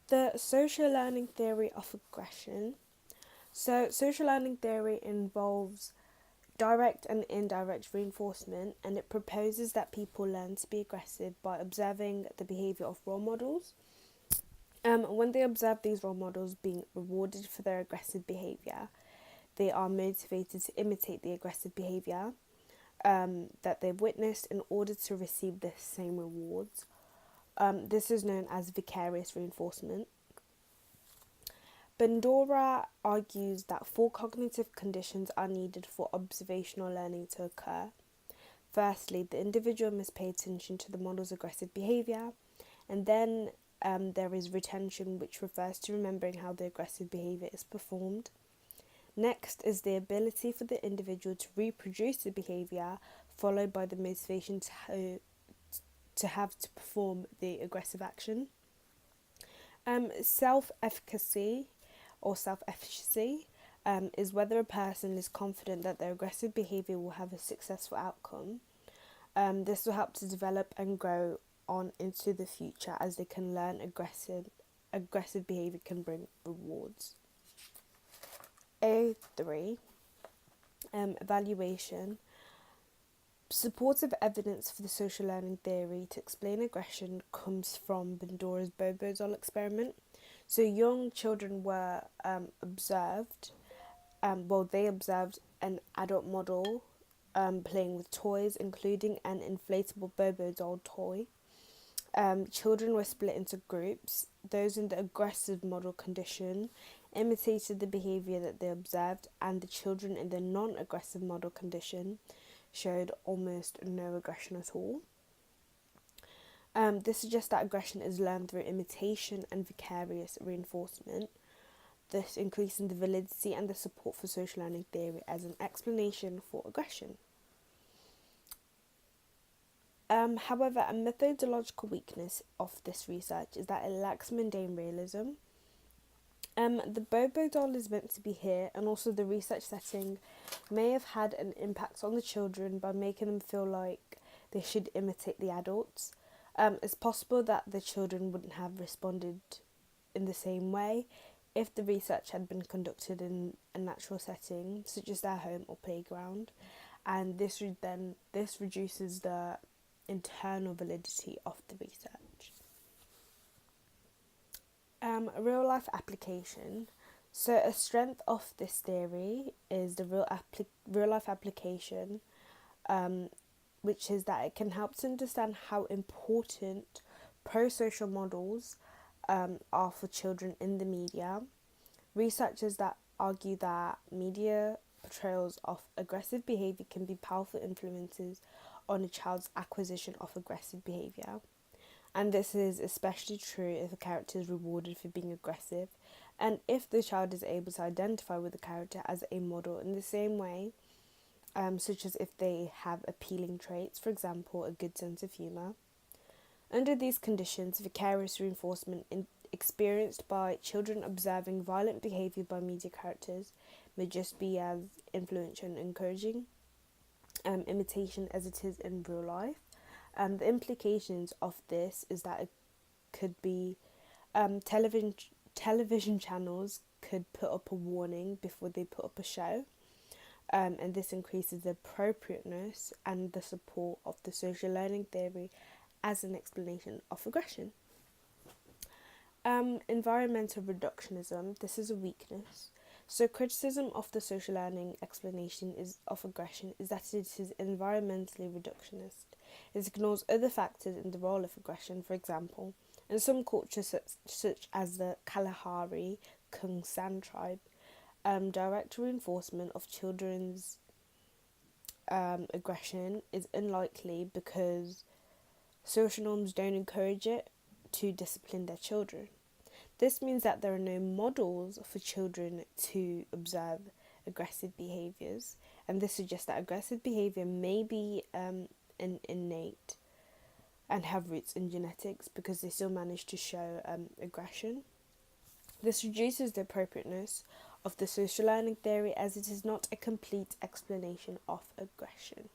The social learning theory of aggression. So, social learning theory involves direct and indirect reinforcement, and it proposes that people learn to be aggressive by observing the behavior of role models. When they observe these role models being rewarded for their aggressive behavior, they are motivated to imitate the aggressive behavior that they've witnessed in order to receive the same rewards. This is known as vicarious reinforcement. Bandura argues that four cognitive conditions are needed for observational learning to occur. Firstly, the individual must pay attention to the model's aggressive behavior, and then there is retention, which refers to remembering how the aggressive behavior is performed. Next is the ability for the individual to reproduce the behavior, followed by the motivation to have to perform the aggressive action. Self-efficacy or self-efficacy is whether a person is confident that their aggressive behavior will have a successful outcome. This will help to develop and grow on into the future as they can learn aggressive behavior can bring rewards. A3, evaluation. Supportive evidence for the social learning theory to explain aggression comes from Bandura's Bobo doll experiment. So young children were observed, they observed an adult model playing with toys, including an inflatable Bobo doll toy. Children were split into groups. Those in the aggressive model condition imitated the behavior that they observed, and the children in the non-aggressive model condition showed almost no aggression at all. This suggests that aggression is learned through imitation and vicarious reinforcement, thus increasing the validity and the support for social learning theory as an explanation for aggression. However, a methodological weakness of this research is that it lacks mundane realism. The Bobo doll is meant to be here, and also the research setting may have had an impact on the children by making them feel like they should imitate the adults. It's possible that the children wouldn't have responded in the same way if the research had been conducted in a natural setting, such as their home or playground, and this reduces the internal validity of the research. Real life application. So a strength of this theory is the real life application, which is that it can help to understand how important pro-social models are for children in the media. Researchers that argue that media portrayals of aggressive behaviour can be powerful influences on a child's acquisition of aggressive behaviour. And this is especially true if a character is rewarded for being aggressive, and if the child is able to identify with the character as a model in the same way, such as if they have appealing traits, for example, a good sense of humour. Under these conditions, vicarious reinforcement experienced by children observing violent behaviour by media characters may just be as influential and encouraging imitation as it is in real life. The implications of this is that it could be television channels could put up a warning before they put up a show, and this increases the appropriateness and the support of the social learning theory as an explanation of aggression. Environmental reductionism, this is a weakness. So criticism of the social learning explanation of aggression is that it is environmentally reductionist. It ignores other factors in the role of aggression. For example, in some cultures such as the Kalahari Kung San tribe, direct reinforcement of children's aggression is unlikely because social norms don't encourage it to discipline their children. This means that there are no models for children to observe aggressive behaviours, and this suggests that aggressive behaviour may be innate and have roots in genetics because they still manage to show aggression. This reduces the appropriateness of the social learning theory as it is not a complete explanation of aggression.